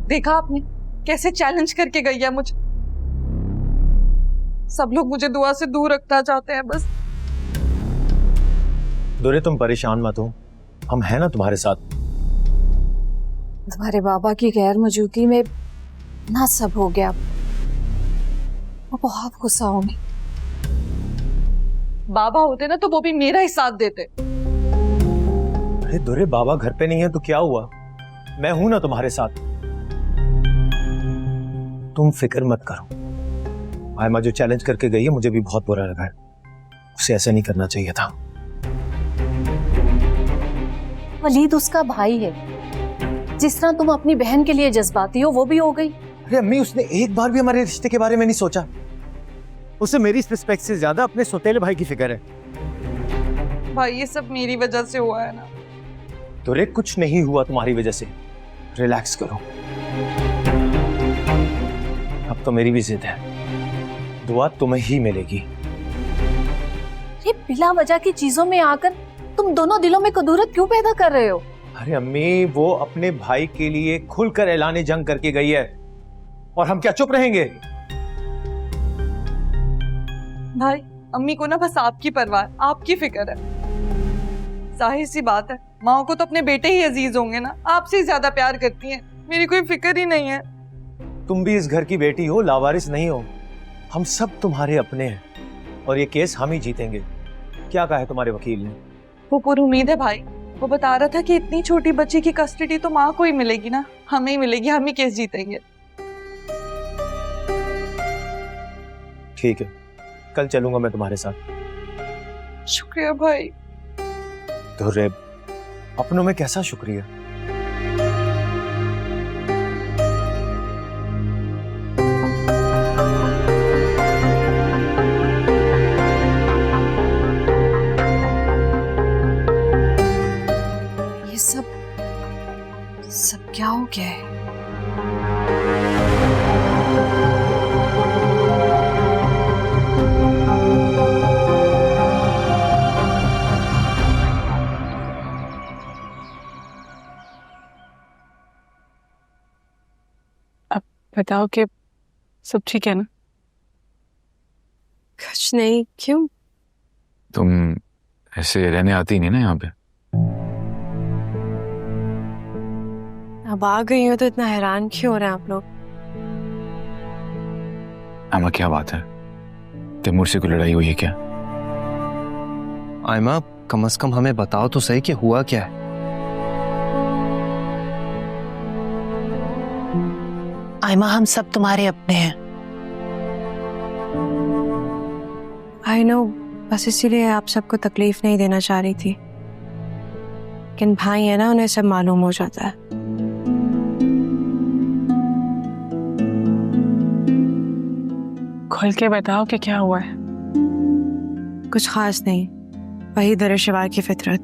देखा आपने कैसे चैलेंज करके गई है मुझे। सब लोग मुझे दुआ से दूर रखना चाहते हैं बस। दुर्रे तुम परेशान मत हो, हम हैं ना तुम्हारे साथ। तुम्हारे बाबा की गैर मौजूदगी में ना सब हो गया। वो बहुत गुस्सा होंगे। बाबा होते ना तो वो भी मेरा ही साथ देते। अरे दुर्रे बाबा घर पे नहीं है तो क्या हुआ, मैं हूं ना तुम्हारे साथ। तुम फिक्र मत करो। आयमा जो चैलेंज करके गई है मुझे भी बहुत बुरा लगा है, उसे ऐसा नहीं करना चाहिए था। वलीद उसका भाई है, जिस तरह तुम अपनी बहन के लिए जज्बाती हो वो भी हो गई। अरे अम्मी, उसने एक बार भी हमारे रिश्ते के बारे में नहीं सोचा। उसे मेरी रिस्पेक्ट से ज्यादा अपने सौतेले भाई की फिक्र है। भाई ये सब मेरी वजह से हुआ है ना। दुर्रे कुछ नहीं हुआ तुम्हारी वजह से, रिलैक्स करो। अब तो मेरी भी जिद है, दुआ तुम्हें ही मिलेगी। ये बिला वजह की चीजों में आकर तुम दोनों दिलों में कदूरत क्यों पैदा कर रहे हो? अरे अम्मी, वो अपने भाई के लिए खुलकर ऐलान जंग करके गई है और हम क्या चुप रहेंगे? भाई अम्मी को ना बस आपकी परवाह, आपकी फिक्र है। जाहिर सी बात है, माँ को तो अपने बेटे ही अजीज होंगे ना, आपसे ही ज्यादा प्यार करती हैं। मेरी कोई फिक्र ही नहीं है। तुम भी इस घर की बेटी हो, लावारिस नहीं हो। हम सब तुम्हारे अपने हैं और ये केस हम ही जीतेंगे। क्या कहा है तुम्हारे वकील ने? वो पूरी उम्मीद है भाई। वो बता रहा था कि इतनी छोटी बच्ची की कस्टडी तो माँ को ही मिलेगी ना, हमें ही मिलेगी, हम ही केस जीतेंगे। ठीक है, कल चलूंगा मैं तुम्हारे साथ। शुक्रिया भाई। दुर्रे, अपनों में कैसा शुक्रिया? ये सब क्या हो गया है? बताओ कि सब ठीक है ना? कुछ नहीं। क्यों? तुम ऐसे रहने आती नहीं ना यहाँ पे। अब आ गई हो तो इतना हैरान क्यों हो रहे हैं आप लोग? आयमा क्या बात है, तैमूर से कोई लड़ाई हुई है क्या? आयमा, कम से कम हमें बताओ तो सही कि हुआ क्या है। आयमा, हम सब तुम्हारे अपने हैं। आई नो, बस इसीलिए आप सबको तकलीफ नहीं देना चाह रही थी। लेकिन भाई है ना, उन्हें सब मालूम हो जाता है। खुल के बताओ कि क्या हुआ है। कुछ खास नहीं, वही दर शिवार की फितरत।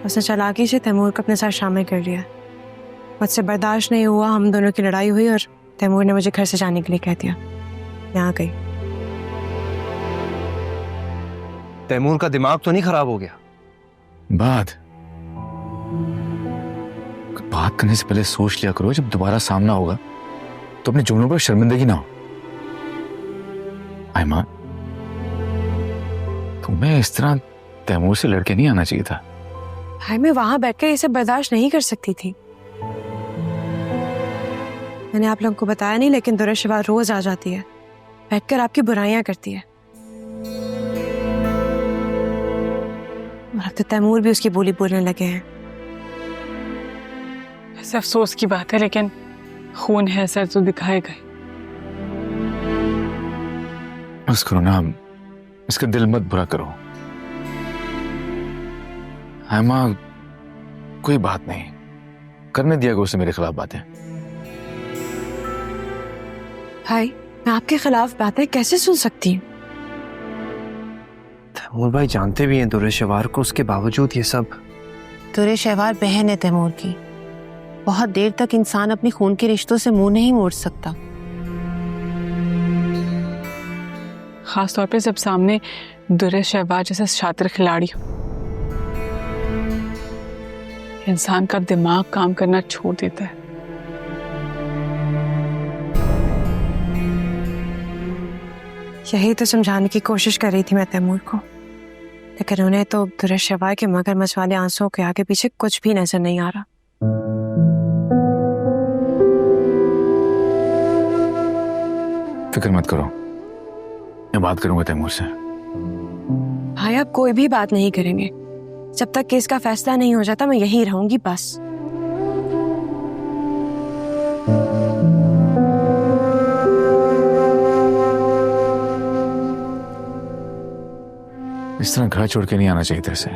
उसने चालाकी से तैमूर को अपने साथ शामिल कर लिया। मुझसे बर्दाश्त नहीं हुआ, हम दोनों की लड़ाई हुई और तैमूर ने मुझे घर से जाने के लिए कह दिया। मैं आ गई। तैमूर का दिमाग तो नहीं खराब हो गया? बात करने से पहले सोच लिया करो, जब दोबारा सामना होगा तो अपने जुमलों पर शर्मिंदगी ना हो। आयमा, तुम्हें इस तरह तैमूर से लड़के नहीं आना चाहिए था। भाई, मैं वहां बैठकर इसे बर्दाश्त नहीं कर सकती थी। मैंने आप लोगों को बताया नहीं, लेकिन दुर्र शिवा रोज आ जाती है, बैठकर आपकी बुराइयां करती है। और अब तो तैमूर भी उसकी बोली बोलने लगे हैं। ऐसे अफसोस की बात है, लेकिन खून है सर तो दिखाएगा ही। बस करो ना, इसका दिल मत बुरा करो। आयमा, कोई बात नहीं, करने दिया गया उसे मेरे खिलाफ बातें। भाई, मैं आपके खिलाफ बातें कैसे सुन सकती हूँ? तैमूर भाई जानते भी हैं दुर्रे शवार को, उसके बावजूद ये सब। दुर्रे शवार बहन है तैमूर की। बहुत देर तक इंसान अपनी खून के रिश्तों से मुंह नहीं मोड़ सकता। खास तौर पे जब सामने दुर्रे शहबाज जैसा शातिर खिलाड़ी हो। इंसान का दिमाग काम करना छोड़ देता है। यही तो समझाने की कोशिश कर रही थी मैं तैमूर को, लेकिन उन्हें तो दुर्शवार के मगरमच्छ वाले आंसुओं के आगे पीछे कुछ भी नजर नहीं आ रहा। फिक्र मत करो, मैं बात करूंगा तैमूर से। भाई आप कोई भी बात नहीं करेंगे, जब तक केस का फैसला नहीं हो जाता मैं यहीं रहूंगी बस। इस तरह घर छोड़ के नहीं आना चाहिए तेरे से।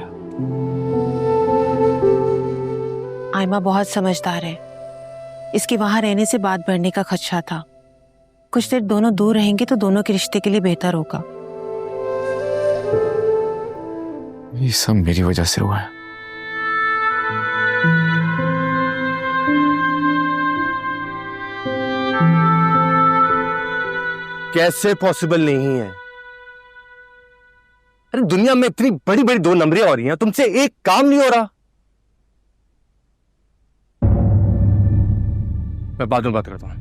आयमा बहुत समझदार है, इसके वहां रहने से बात बढ़ने का खदशा था। कुछ देर दोनों दूर रहेंगे तो दोनों के रिश्ते के लिए बेहतर होगा। ये सब मेरी वजह से हुआ है। कैसे पॉसिबल नहीं है? अरे दुनिया में इतनी बड़ी बड़ी 2 नंबरें हो रही हैं, तुमसे एक काम नहीं हो रहा। मैं बाद में बात करता हूं।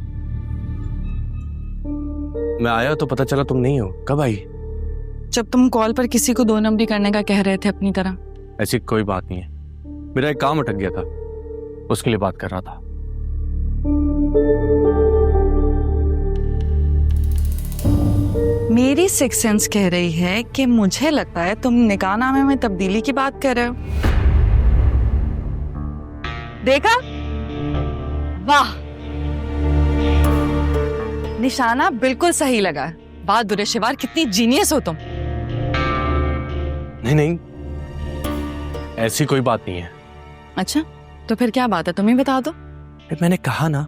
मैं आया तो पता चला तुम नहीं हो। कब आई? जब तुम कॉल पर किसी को 2 नंबरी करने का कह रहे थे अपनी तरह। ऐसी कोई बात नहीं है, मेरा एक काम अटक गया था, उसके लिए बात कर रहा था। मेरी सिक्स सेंस कह रही है कि मुझे लगता है तुम निकाहनामे में तब्दीली की बात कर रहे हो। देखा? वाह, निशाना बिल्कुल सही लगा। बात दुरेशिवार, कितनी जीनियस हो तुम। नहीं, ऐसी कोई बात नहीं है। अच्छा, तो फिर क्या बात है, तुम ही बता दो। मैंने कहा ना,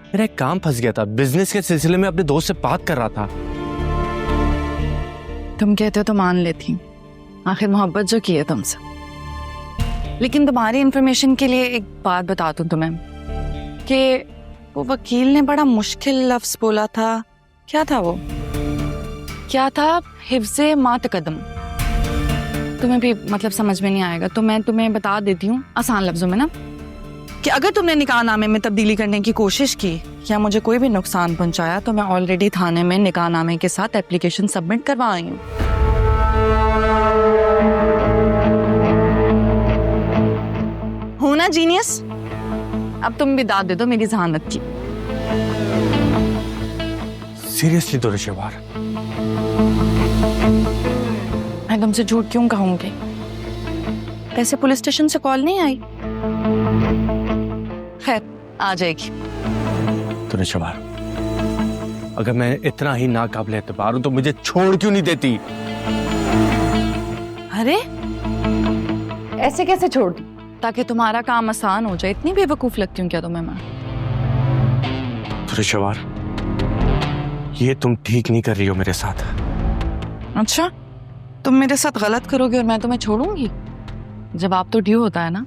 मेरा एक काम फंस गया था, बिजनेस के सिलसिले में अपने दोस्त से बात कर रहा था। तुम कहते हो तो मान लेती, आखिर मोहब्बत जो की है तुमसे। लेकिन तुम्हारी इंफॉर्मेशन के लिए एक बात बता दूं तुम्हें कि वो वकील ने बड़ा मुश्किल लफ्ज बोला था। क्या था वो? क्या था? हिफ्ज़े मा तक़द्दम। तुम्हें भी मतलब समझ में नहीं आएगा तो मैं तुम्हें बता देती हूँ आसान लफ्जों में ना, कि अगर तुमने निकाहनामे में तब्दीली करने की कोशिश की या मुझे कोई भी नुकसान पहुंचाया तो मैं ऑलरेडी थाने में निकाहनामे के साथ एप्लीकेशन सबमिट करवा आई हूँ। हो ना जीनियस? अब तुम भी दाद दे दो मेरी जहानत की। सीरियसली दुरेशिवार, मैं तुमसे झूठ क्यों कहूंगी? वैसे पुलिस स्टेशन से कॉल नहीं आई? खैर, आ जाएगी। दुरेशिवार, अगर मैं इतना ही नाकाबिल एतबार हूं तो मुझे छोड़ क्यों नहीं देती? अरे ऐसे कैसे छोड़ दूं? ताकि तुम्हारा काम आसान हो जाए। इतनी बेवकूफ लगती हूँ क्या तुम्हें मैं? दुरेशिवार, ये तुम ठीक नहीं कर रही हो मेरे साथ। अच्छा, तुम मेरे साथ गलत करोगे और मैं तुम्हें छोड़ूंगी? जवाब तो ड्यू होता है ना।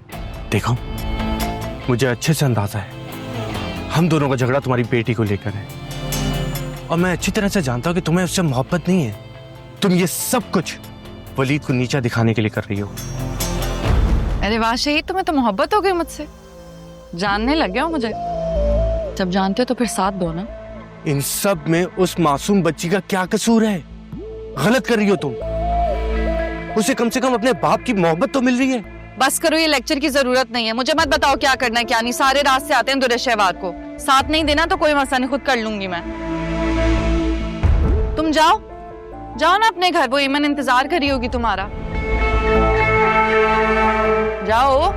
देखो, मुझे अच्छे से अंदाजा है हम दोनों का झगड़ा तुम्हारी बेटी को लेकर है, और मैं अच्छी तरह से जानता हूं कि तुम्हें उससे मोहब्बत नहीं है। तुम ये सब कुछ वलीद को नीचा दिखाने के लिए कर रही हो। अरे वाह शहीद, तुम्हें तो मोहब्बत हो गई मुझसे। जानने लग गया हो मुझे। जब जानते हो तो फिर साथ दो ना। इन सब में उस मासूम बच्ची का क्या कसूर है? गलत कर रही हो तुम। उसे कम से कम अपने बाप की मोहब्बत तो मिल रही है। बस करो, ये लेक्चर की जरूरत नहीं है। मुझे मत बताओ क्या करना है क्या नहीं। सारे रास्ते आते हैं दुरेशहवार को। साथ नहीं देना तो कोई मसला नहीं, खुद कर लूंगी मैं। तुम जाओ जाओ ना अपने घर, वो ईमन इंतजार कर रही होगी तुम्हारा। जाओ।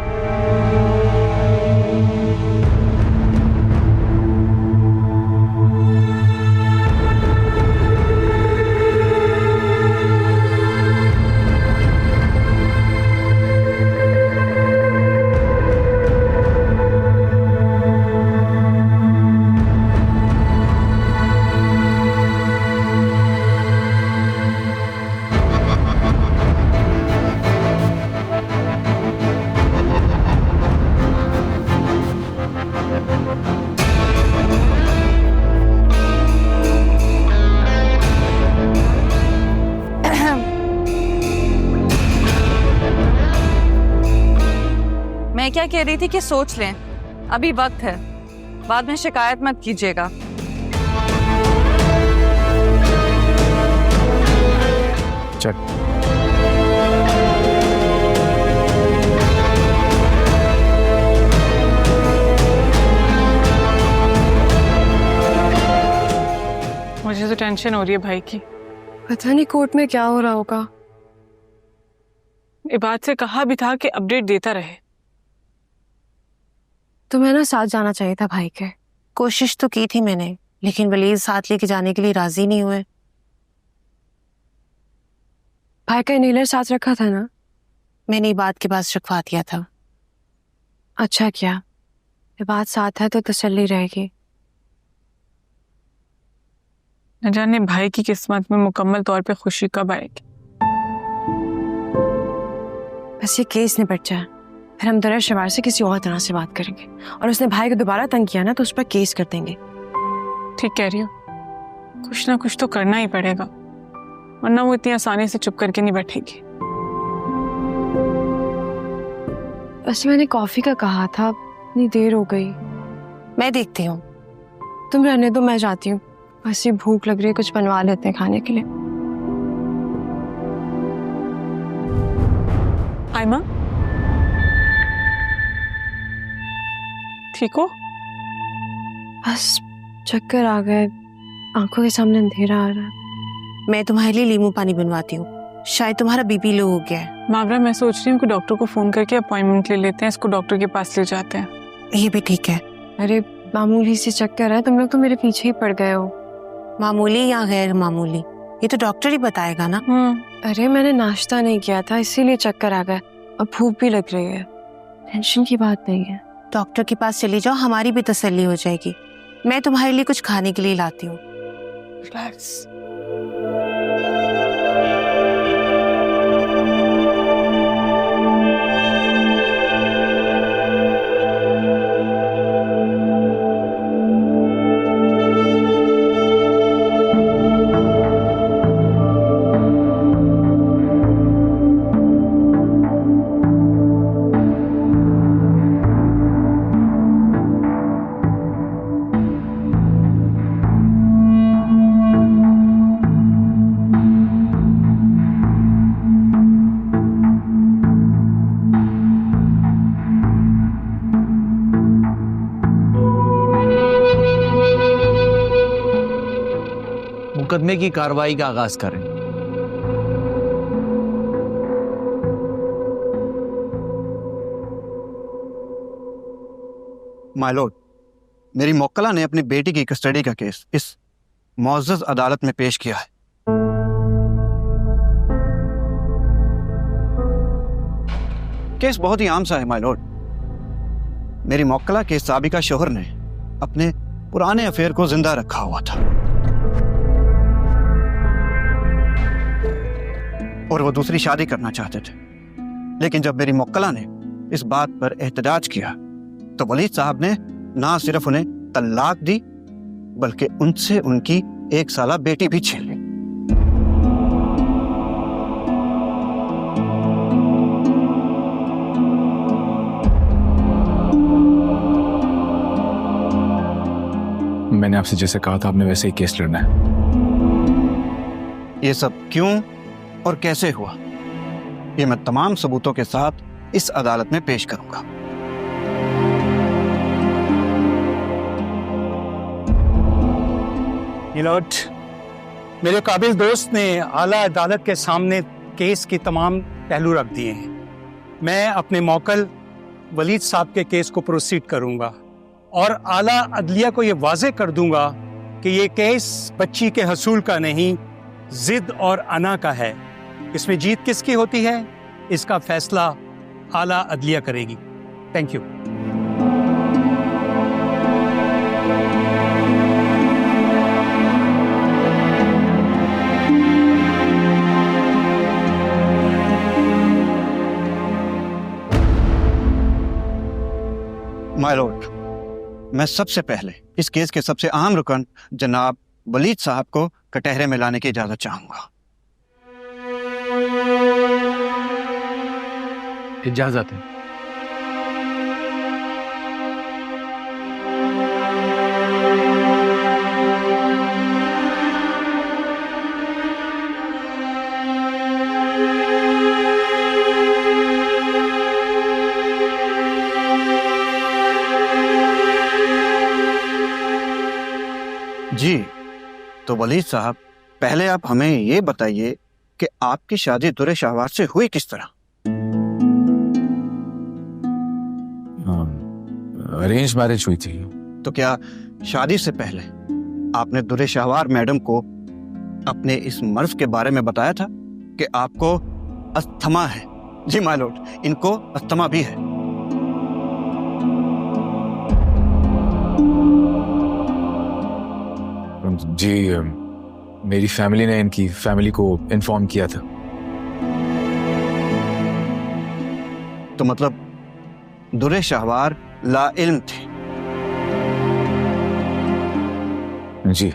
मैं क्या कह रही थी कि सोच लें, अभी वक्त है, बाद में शिकायत मत कीजिएगा। चल। मुझे तो टेंशन हो रही है भाई की। पता नहीं कोर्ट में क्या हो रहा होगा। इबाद से कहा भी था कि अपडेट देता रहे। तुम्हें ना साथ जाना चाहिए था भाई के। कोशिश तो की थी मैंने, लेकिन वलीद साथ लेके जाने के लिए राजी नहीं हुए। भाई का इनहेलर साथ रखा था ना? मैंने इबाद के पास रखवा दिया था। अच्छा किया, इबाद साथ है तो तसल्ली रहेगी। न जाने भाई की किस्मत में मुकम्मल तौर पे खुशी कब आएगी। बस ये केस निपट जाए, फिर हम दोनों शवार से किसी और तरह से बात करेंगे, और उसने भाई को दोबारा तंग किया ना तो उस पर केस कर देंगे। ठीक कह रही हो, कुछ ना कुछ तो करना ही पड़ेगा, वरना वो इतनी आसानी से चुप करके नहीं बैठेगी। बस मैंने कॉफी का कहा था, इतनी देर हो गई। मैं देखती हूँ। तुम रहने दो, मैं जाती हूँ। बस ये भूख लग रही है, कुछ बनवा लेते हैं खाने के लिए। आयमा, ठीक हो? बस चक्कर आ गए, आंखों के सामने अंधेरा आ रहा है। मैं तुम्हारे लिए नींबू पानी बनवाती हूँ, शायद तुम्हारा बीपी लो हो गया है। मावरा, मैं सोच रही हूँ कि डॉक्टर को फोन करके अपॉइंटमेंट ले लेते हैं, इसको डॉक्टर के पास ले जाते हैं। ये भी ठीक है। अरे मामूली सी चक्कर है, तुम लोग तो मेरे पीछे ही पड़ गए हो। मामूली या गैर मामूली, ये तो डॉक्टर ही बताएगा ना। अरे मैंने नाश्ता नहीं किया था, इसीलिए चक्कर आ गए, और भूख भी लग रही है। टेंशन की बात नहीं है। डॉक्टर के पास चली जाओ, हमारी भी तसल्ली हो जाएगी। मैं तुम्हारे लिए कुछ खाने के लिए लाती हूँ। रिलैक्स। मुकदमे की कार्रवाई का आगाज करें। माय लॉर्ड, मेरी मोक्कला ने अपनी बेटी की कस्टडी का केस इस मुअज़्ज़ज़ अदालत में पेश किया है। केस बहुत ही आम सा है माय लॉर्ड। मेरी मोक्कला के साबिका शोहर ने अपने पुराने अफेयर को जिंदा रखा हुआ था और वो दूसरी शादी करना चाहते थे, लेकिन जब मेरी मोक्कला ने इस बात पर एहतजाज किया तो वलीद साहब ने ना सिर्फ उन्हें तलाक दी बल्कि उनसे उनकी 1 साला बेटी भी छीन ली। मैंने आपसे जैसे कहा था, आपने वैसे ही केस लड़ना है। ये सब क्यों और कैसे हुआ, ये मैं तमाम सबूतों के साथ इस अदालत में पेश करूंगा। मिलोट, मेरे काबिल दोस्त ने आला अदालत के सामने केस की तमाम पहलू रख दिए हैं। मैं अपने मौकल वलीद साहब के केस को प्रोसीड करूंगा और आला अदलिया को यह वाजे कर दूंगा कि ये केस बच्ची के हसूल का नहीं, जिद और अना का है। इसमें जीत किसकी होती है, इसका फैसला आला अदलिया करेगी। Thank you. माय लॉर्ड, मैं सबसे पहले इस केस के सबसे अहम रुकन जनाब वलीद साहब को कटहरे में लाने की इजाजत चाहूंगा। इजाजत है। तो वलीद साहब, पहले आप हमें ये बताइए कि आपकी शादी दुर्रे शाहवार से हुई किस तरह? अरेंज मैरिज हुई थी। तो क्या शादी से पहले आपने दुर्रे शाहवार मैडम को अपने इस मर्ज के बारे में बताया था कि आपको अस्थमा है? जी माय लॉर्ड, इनको अस्थमा भी है। जी, मेरी फैमिली ने इनकी फैमिली को इन्फॉर्म किया था। तो मतलब दुर्रे शाहवार ला इल्म थे? जी।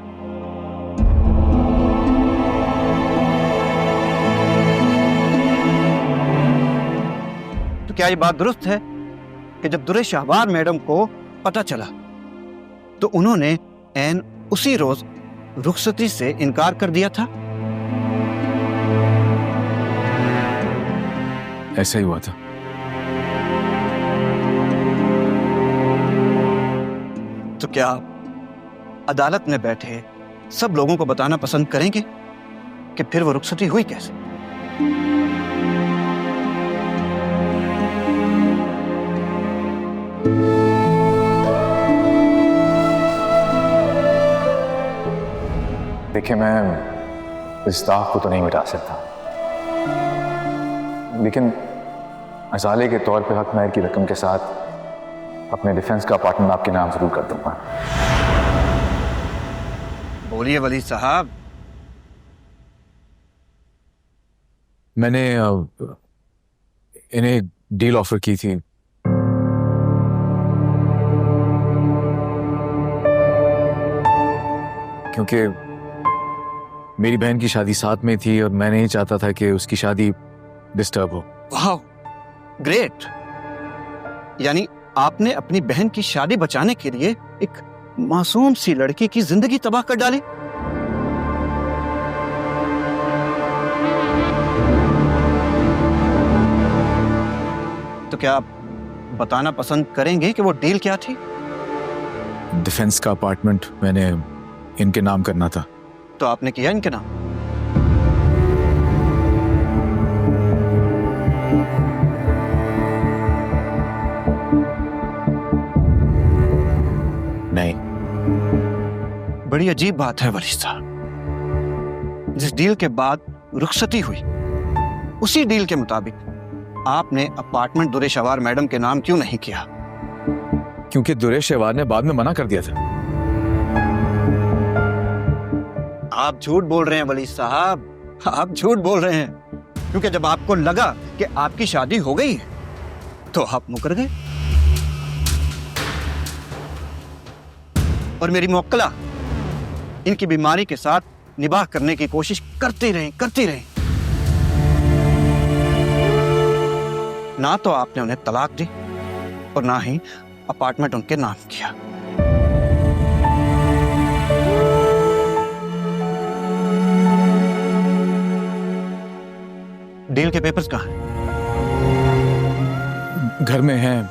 तो क्या ये बात दुरुस्त है कि जब दुर्रे शाहवार मैडम को पता चला तो उन्होंने ऐन उसी रोज रुखसती से इनकार कर दिया था? ऐसा ही हुआ था। तो क्या अदालत में बैठे सब लोगों को बताना पसंद करेंगे कि फिर वो रुखसती हुई कैसे? देखिए, मैं इस दाग को तो नहीं मिटा सकता, लेकिन अजाले के तौर पे हक महर की रकम के साथ अपने डिफेंस का अपार्टमेंट आपके नाम जरूर कर दूंगा। बोलिए वलीद साहब। मैंने इन्हें डील ऑफर की थी। क्योंकि मेरी बहन की शादी साथ में थी और मैं नहीं चाहता था कि उसकी शादी डिस्टर्ब हो। वाह, ग्रेट। यानी आपने अपनी बहन की शादी बचाने के लिए एक मासूम सी लड़की की जिंदगी तबाह कर डाली। तो क्या आप बताना पसंद करेंगे कि वो डील क्या थी? डिफेंस का अपार्टमेंट मैंने इनके नाम करना था। तो आपने किया इनके नाम? नहीं। बड़ी अजीब बात है वलीद साहब। जिस डील के बाद रुखसती हुई, उसी डील के मुताबिक आपने अपार्टमेंट दुर्रे शाहवार मैडम के नाम क्यों नहीं किया? क्योंकि दुर्रे शाहवार ने बाद में मना कर दिया था। आप झूठ बोल रहे हैं वलीद साहब, आप झूठ बोल रहे हैं। क्योंकि जब आपको लगा कि आपकी शादी हो गई है तो आप मुकर गए और मेरी मोक्कला इनकी बीमारी के साथ निबाह करने की कोशिश करती रही। ना तो आपने उन्हें तलाक दी और ना ही अपार्टमेंट उनके नाम किया। डील के पेपर्स कहाँ हैं? घर में हैं।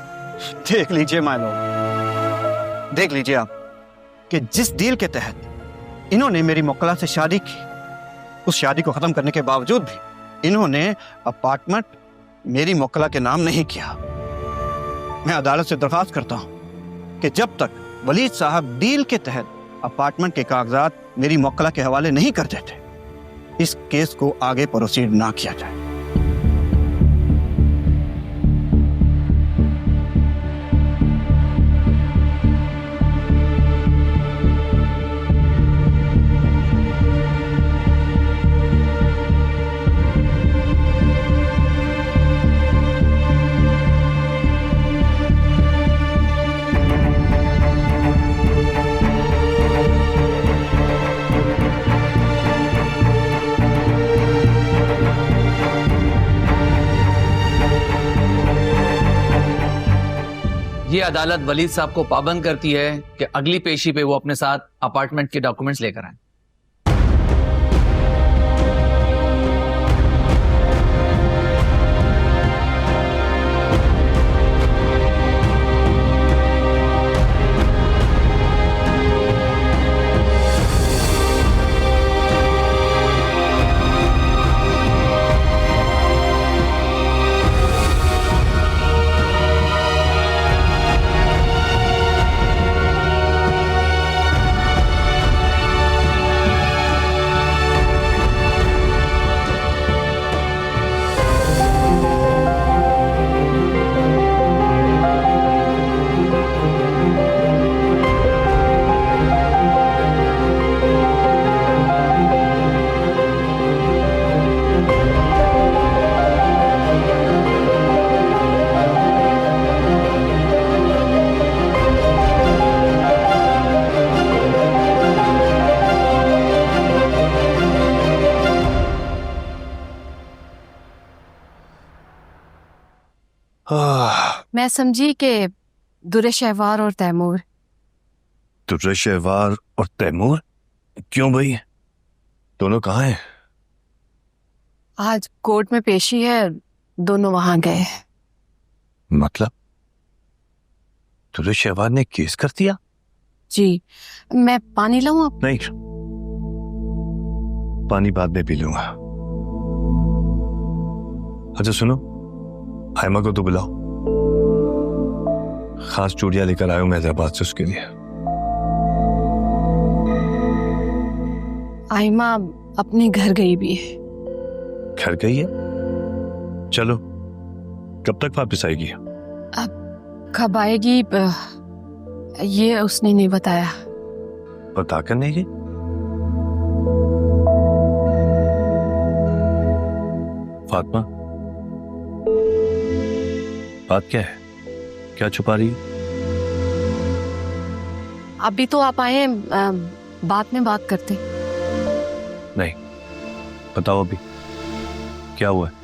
देख लीजिए माय लॉर्ड, देख लीजिए आप कि जिस डील के तहत इन्होंने मेरी मोक्कला से शादी की, उस शादी को खत्म करने के बावजूद भी इन्होंने अपार्टमेंट मेरी मोक्कला के नाम नहीं किया। मैं अदालत से दरख्वास्त करता हूं कि जब तक वलीद साहब डील के तहत अपार्टमेंट के कागजात मेरी मोक्कला के हवाले नहीं कर देते, इस केस को आगे प्रोसीड ना किया जाए। ये अदालत वलीद साहब को पाबंद करती है कि अगली पेशी पे वो अपने साथ अपार्टमेंट के डॉक्यूमेंट्स लेकर आए। मैं समझी कि दुरे शहवार और तैमूर। दुर्रे शहवार और तैमूर? क्यों भाई, दोनों कहाँ हैं? आज कोर्ट में पेशी है, दोनों वहां गए। मतलब दुर्रे शहवार ने केस कर दिया? जी, मैं पानी लाऊं आप? नहीं, पानी बाद में पी लूंगा। अच्छा सुनो, आयमा को तो बुलाओ, खास चूड़ियां लेकर आया हूं मैं हैदराबाद से उसके लिए। आयमा अपने घर गई भी है। घर गई है? चलो, कब तक वापस आएगी? अब कब आएगी ये उसने नहीं बताया। बताकर नहीं गई? फातिमा, बात क्या है? क्या छुपा रही है? अभी तो आप आए हैं, बाद में बात करते। नहीं, बताओ अभी क्या हुआ है?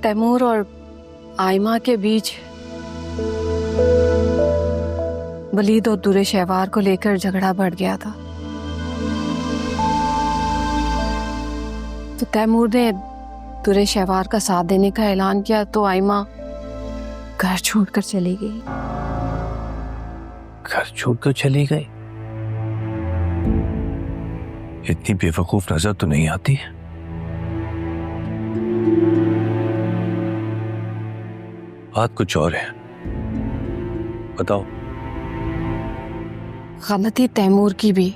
तैमूर और आयमा के बीच वलीद और दुरे शहवार को लेकर झगड़ा बढ़ गया था। तो तैमूर ने दुरे शहवार का साथ देने का ऐलान किया तो आयमा घर छोड़कर चली गई। घर छोड़कर चली गई? इतनी बेवकूफ नजर तो नहीं आती है। बात कुछ और है, बताओ। गलती तैमूर की भी,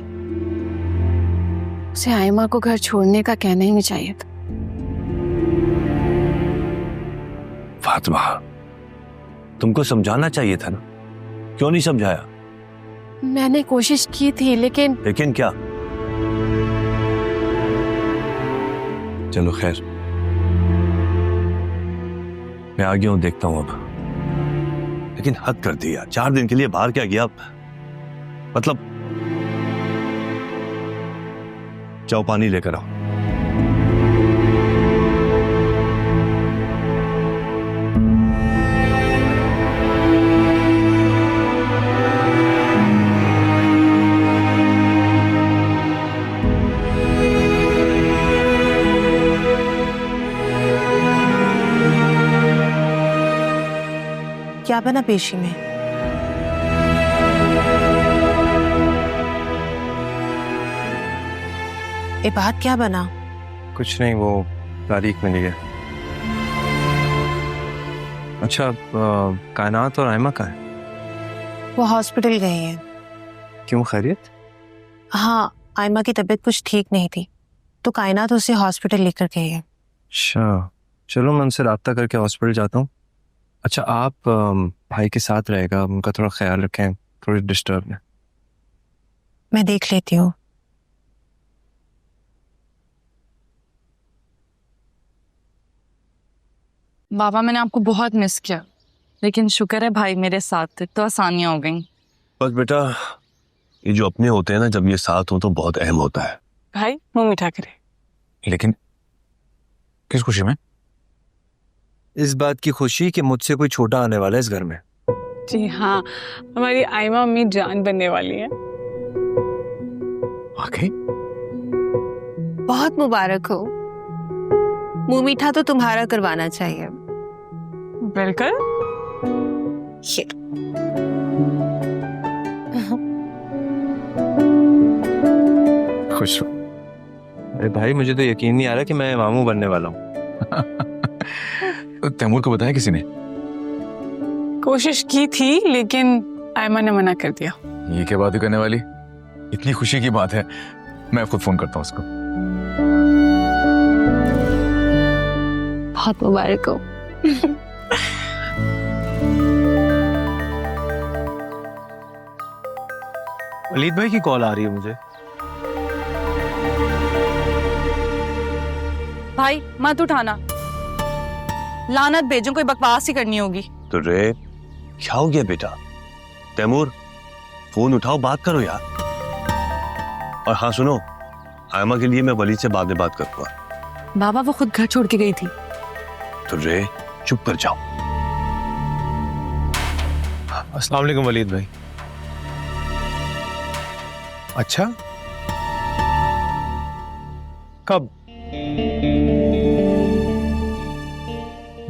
उसे आयमा को घर छोड़ने का कहना ही नहीं चाहिए था। फातिमा, तुमको समझाना चाहिए था ना, क्यों नहीं समझाया? मैंने कोशिश की थी लेकिन क्या? चलो खैर, मैं आ गया हूं, देखता हूं अब। लेकिन हद कर दिया, 4 दिन के लिए बाहर क्या गया? मतलब जाओ पानी लेकर आओ। क्या बना पेशी में? ये बात क्या बना? कुछ नहीं, वो तारीख मिली है। अच्छा, कायनात और आयमा कहाँ है? वो हॉस्पिटल गए हैं। क्यों, खैरियत? हाँ, आयमा की तबीयत कुछ ठीक नहीं थी तो कायनात उसे हॉस्पिटल लेकर गए हैं। अच्छा, चलो मैं उनसे राब्ता करके हॉस्पिटल जाता हूँ। अच्छा, आप भाई के साथ रहेगा, उनका थोड़ा ख्याल रखें, थोड़ी डिस्टर्ब है। मैं देख लेती हूँ। बाबा, मैंने आपको बहुत मिस किया, लेकिन शुक्र है भाई मेरे साथ थे तो आसानियां हो गई। बस बेटा, ये जो अपने होते हैं ना, जब ये साथ हो तो बहुत अहम होता है। भाई मुंह मीठा करे। लेकिन किस खुशी में? इस बात की खुशी कि मुझसे कोई छोटा आने वाला है इस घर में। जी हाँ, हमारी आयमा अम्मी जान बनने वाली है। वाकई? बहुत मुबारक हो। मुंह मीठा तो तुम्हारा करवाना चाहिए। बिल्कुल। खुश रहो। अरे भाई, मुझे तो यकीन नहीं आ रहा कि मैं मामू बनने वाला हूँ। तैमूर को बताया किसी ने? कोशिश की थी लेकिन आयमा ने मना कर दिया। ये क्या बात करने वाली, इतनी खुशी की बात है। मैं खुद फोन करता हूँ उसको। बहुत मुबारक हो। वलीद भाई की कॉल आ रही है मुझे। भाई मत उठाना, लानत भेजो, कोई बकवास ही करनी होगी। तो रे, क्या हो गया बेटा? तैमूर, फोन उठाओ, बात करो यार। और हाँ सुनो, आयमा के लिए मैं वलीद से बाद में बात करूंगा। बाबा वो खुद घर छोड़ के गई थी। तो रे चुप कर जाओ। अस्सलाम वालेकुम वलीद भाई। अच्छा, कब?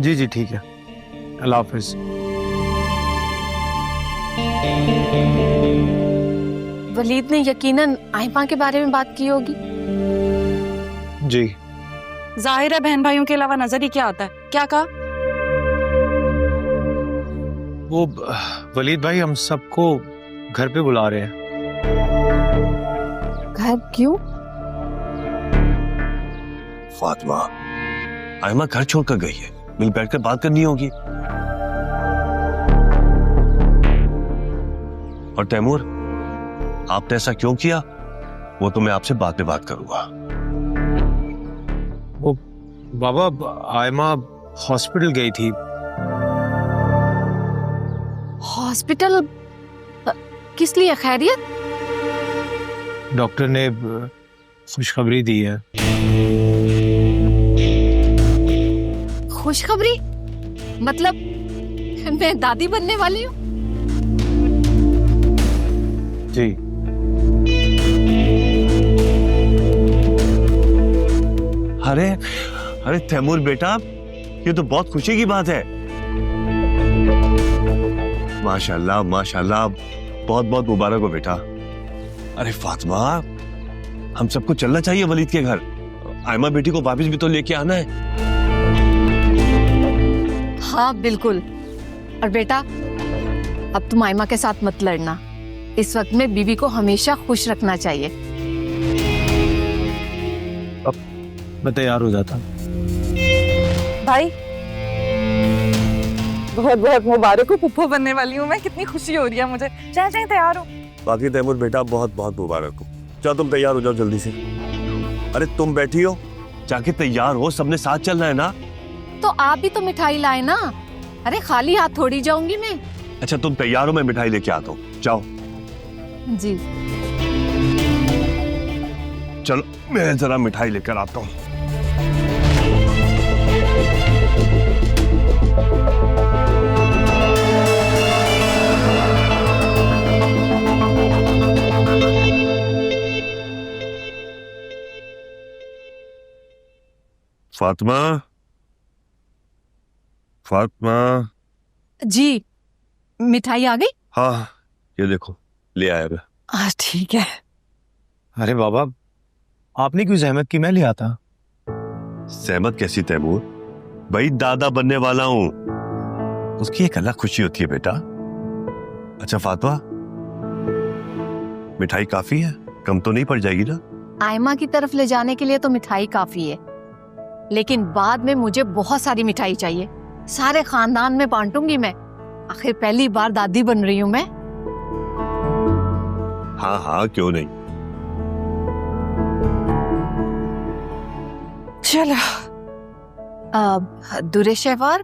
जी जी ठीक है, अल्लाह हाफिज। वलीद ने यकीनन आइमा के बारे में बात की होगी। जी। जाहिर है बहन भाइयों के अलावा नजर ही क्या आता है। क्या कहा? वो वलीद भाई हम सबको घर पे बुला रहे हैं। घर क्यों? फातिमा, आयमा घर छोड़कर गई है, मिल बैठकर बात करनी होगी। और तैमूर, आपने ऐसा क्यों किया वो तो मैं आपसे बाद में बात करूंगा। वो बाबा, आयमा हॉस्पिटल गई थी। हॉस्पिटल? किस लिए? खैरियत? डॉक्टर ने खुशखबरी दी है। खुशखबरी? मतलब मैं दादी बनने वाली हूँ? जी। अरे अरे तैमूर बेटा, ये तो बहुत खुशी की बात है। माशाल्लाह माशाल्लाह, बहुत बहुत मुबारक हो बेटा। अरे फातिमा, हम सबको चलना चाहिए वलीद के घर। आयमा बेटी को वापस भी तो लेके आना है। हाँ बिल्कुल। और बेटा, अब तुम आयमा के साथ मत लड़ना। इस वक्त में बीवी को हमेशा खुश रखना चाहिए। अब मैं तैयार हो जाता। भाई बहुत बहुत मुबारक हो, पुप्पो बनने वाली हूँ मैं। कितनी खुशी हो रही है मुझे। चाहे तैयार हो। बाकी तैमूर बेटा बहुत बहुत मुबारक हो। चलो तुम तैयार हो जाओ जल्दी से। अरे तुम बैठी हो, जाके तैयार हो, सबने साथ चलना है ना। तो आप भी तो मिठाई लाए ना। अरे खाली हाथ थोड़ी जाऊंगी मैं। अच्छा तुम तैयार हो, मैं मिठाई लेके आता हूँ, जाओ। जी चलो मैं जरा मिठाई लेकर आता हूँ। फातिमा, फातिमा। जी, मिठाई आ गई? हाँ ये देखो, ले आया मैं। ठीक है। अरे बाबा, आपने क्यों जहमत की? मैं ले आता। सहमत कैसी तैमूर, भाई दादा बनने वाला हूं, उसकी एक अलग खुशी होती है बेटा। अच्छा फातिमा, मिठाई काफी है, कम तो नहीं पड़ जाएगी ना? आयमा की तरफ ले जाने के लिए तो मिठाई काफी है, लेकिन बाद में मुझे बहुत सारी मिठाई चाहिए। सारे खानदान में बांटूंगी मैं। आखिर पहली बार दादी बन रही हूं मैं। हाँ हाँ क्यों नहीं। चलो। दुरे शहवार,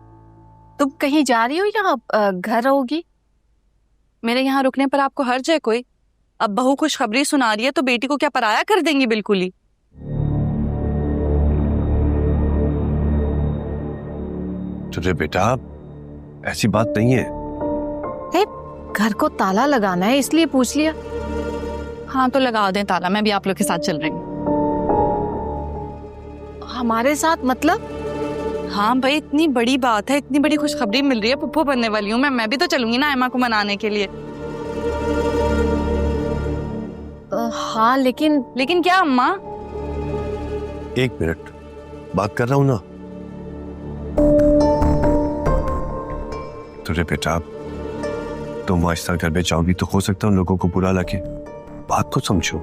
तुम कहीं जा रही हो या घर रहोगी? मेरे यहाँ रुकने पर आपको हर्ज है कोई? अब बहू खुशखबरी सुना रही है तो बेटी को क्या पराया कर देंगी? बिल्कुल ही। तुझे बेटा ऐसी बात नहीं है। घर को ताला लगाना है इसलिए पूछ लिया। हाँ तो लगा दें ताला, मैं भी आप लोग के साथ चल रही हूँ। हमारे साथ मतलब? हाँ भाई, इतनी बड़ी बात है, इतनी बड़ी खुशखबरी मिल रही है, पुप्पो बनने वाली हूँ मैं भी तो चलूंगी ना आयमा को मनाने के लिए। हाँ लेकिन क्या अम्मा? एक मिनट, बात कर रहा हूं ना। तुझे बेटा, तुम आहिस्ता घर में जाओगी तो हो सकता है उन लोगों को बुरा लगे, बात को समझो।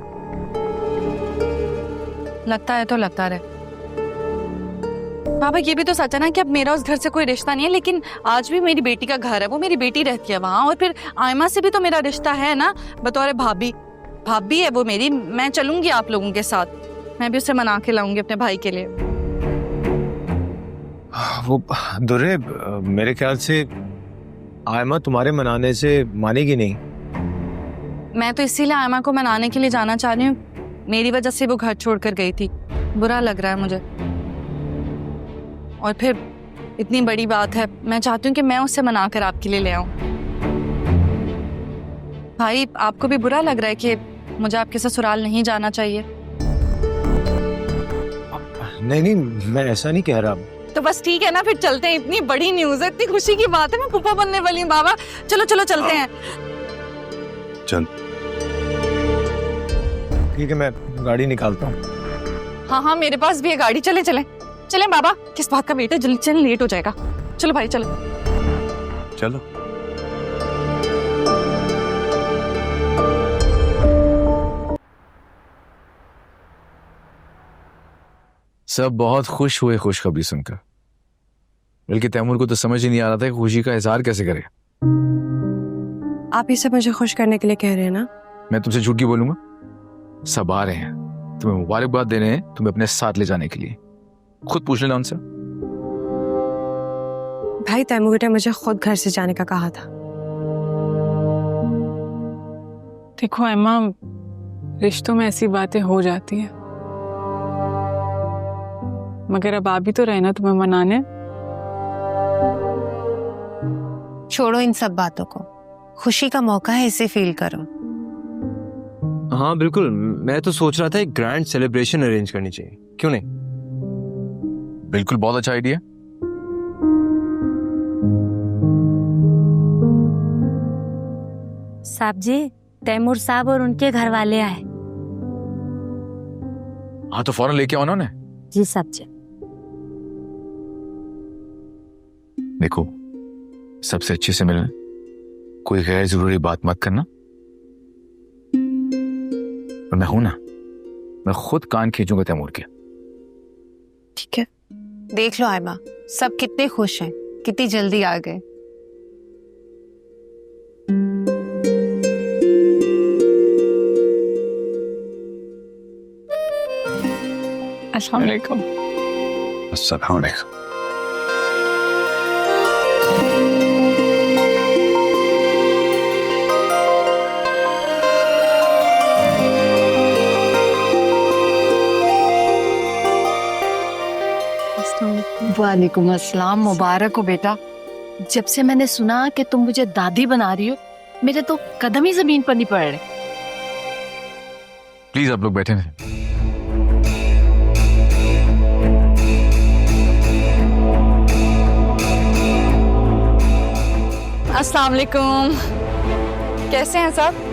लगता है तो लगता रहे। बाबा ये भी तो सच है ना कि अब मेरा उस घर से कोई रिश्ता नहीं है, लेकिन आज भी मेरी बेटी का घर है, वो मेरी बेटी रहती है वहाँ। और फिर आयमा से भी तो मेरा रिश्ता है ना, बतौर भाभी। भाभी है वो मेरी। मैं चलूंगी आप लोगों के साथ, मैं भी उसे मना के लाऊंगी अपने भाई के लिए। वो दुर्रे, मेरे ख्याल से आयमा तुम्हारे मनाने से मानेगी नहीं। मैं तो इसीलिए आयमा को मनाने के लिए जाना चाह रही हूँ। मेरी वजह से वो घर छोड़कर गई थी, बुरा लग रहा है मुझे। और फिर इतनी बड़ी बात है, मैं चाहती हूँ कि मैं उससे मना कर आपके लिए ले आऊं। भाई आपको भी बुरा लग रहा है कि मुझे आपके ससुराल नहीं जाना चाहिए? नहीं नहीं, मैं ऐसा नहीं कह रहा। तो बस ठीक है ना, फिर चलते हैं। इतनी बड़ी न्यूज़ है, इतनी खुशी की बात है, मैं फूफा बनने वाली हूँ बाबा। चलो चलो चलते हैं। चल ठीक है, मैं गाड़ी निकालता हूँ। हाँ हाँ, मेरे पास भी है गाड़ी। चले चले चले बाबा, किस बात का वेट है, जल्दी चले, लेट हो जाएगा। चलो भाई चलो। चलो। सब बहुत खुश हुए खुशखबरी सुनकर, बल्कि तैमूर को तो समझ ही नहीं आ रहा था कि खुशी का इजहार कैसे करे। आप ही सब मुझे खुश करने के लिए कह रहे हैं ना? मैं तुमसे झूठ क्यों बोलूंगा? सब आ रहे हैं तुम्हें मुबारकबाद देने हैं, तुम्हें अपने साथ ले जाने के लिए। खुद पूछ लेना उनसे। भाई तैमूर ने मुझे खुद घर से जाने का कहा था। देखो एम्मा, रिश्तों में ऐसी बातें हो जाती है, मगर अब आप भी तो रहे ना तुम्हें मनाने। छोड़ो इन सब बातों को, खुशी का मौका है, इसे फील करो। हाँ बिल्कुल, मैं तो सोच रहा था एक ग्रैंड सेलिब्रेशन अरेंज करनी चाहिए, क्यों नहीं? बिल्कुल, बहुत अच्छा आइडिया। साहब जी, तैमूर साहब और उनके घर वाले आए। हाँ तो फौरन लेके आओ ना उन्हें। जी साहब जी। देखो, सबसे अच्छे से मिलना, कोई गैर जरूरी बात मत करना। और मैं हूं ना, मैं खुद कान खींचूंगा तैमूर के। ठीक है। देख लो आयमा, सब कितने खुश हैं, कितनी जल्दी आ गए। अस्सलाम वालेकुम। अस्सलाम वालेकुम। वालेकुम अस्सलाम। मुबारक हो बेटा। जब से मैंने सुना कि तुम मुझे दादी बना रही हो, मेरे तो कदम ही जमीन पर नहीं पड़ रहे। प्लीज आप लोग बैठे हैं। अस्सलाम वालेकुम। कैसे हैं सब?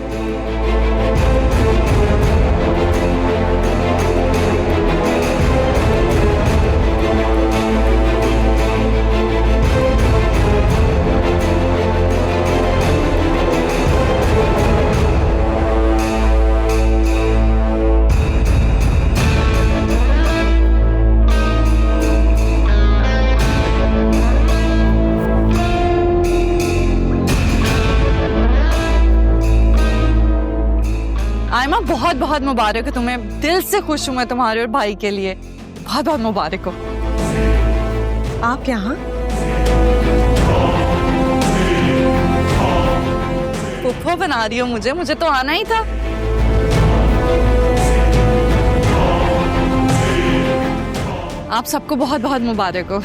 आयमा, बहुत बहुत मुबारक है तुम्हें। दिल से खुश हूं मैं तुम्हारे और भाई के लिए। बहुत बहुत मुबारक हो। आप यहाँ? फूफो बना रही हो मुझे? मुझे तो आना ही था। आप सबको बहुत बहुत मुबारक हो।